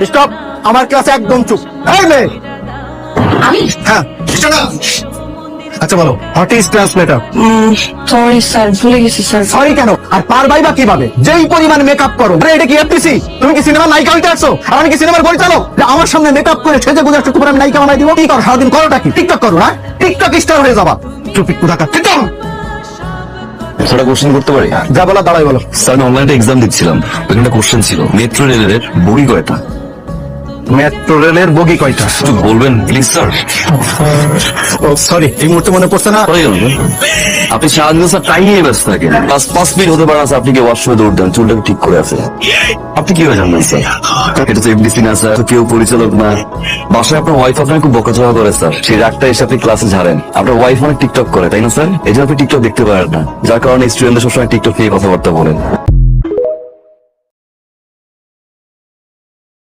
Stop. আমার ক্লাসে একদম চুপ। এই মেয়ে। হ্যাঁ, আচ্ছা বলো, what is translator? Sorry sir, ভুলে গেছি স্যার। সরি কেন? আর পারবাই বা কিভাবে? যেই পরিমাণ মেকআপ করো। আরে এটা কি এফটিসি? তুমি কি সিনেমার নায়িকা হইতে আসছো? আর আমি কি সিনেমার পরিচালক যে আমার সামনে মেকআপ করে সেজে গুজে আসছো তোমার আমি নায়িকা বানাই দিব? কি করো সারাদিন? করোটা কি? টিকটক করো না? টিকটক স্টার হয়ে যাবা। চুপি কুদাকা। টিকটক। একটা কোশ্চেন করতে পারি? যা বলা দাঁড়াই বলো। স্যার আমি অনলাইনে এক্সাম দিচ্ছিলাম, ওখানে কোশ্চেন ছিল মেট্রো রেলের বগি কয়টা? মেট্রো রেলের বগি কয়টা? একটু বলবেন প্লিজ স্যার। ও সরি, এই মুহূর্তে মনে পড়ছে না। হয়ে গেল আপনি সারাদিন স্যার টাইম নিয়ে ব্যস্ত থাকেন, 5 মিনিট হতে পারে স্যার আপনি কি ওয়াশরুমে দৌড় দেন, চুলটা ঠিক করে আছে। আপনি কিভাবে জানবেন স্যার? এটা তো এমডিসি না স্যার, কেউ পরিচালক না। বাসায় আপনার ওয়াইফ আপনার খুব বকাঝকা করে স্যার, সেই রাগটা এসে আপনি ক্লাসে ঝাড়েন। আপনার ওয়াইফ অনেক টিকটক করে তাই না স্যার? এই জন্য আপনি টিকটক দেখতে পারেন না, যার কারণে স্টুডেন্টদের সবসময় টিকটক নিয়ে কথাবার্তা বলেন।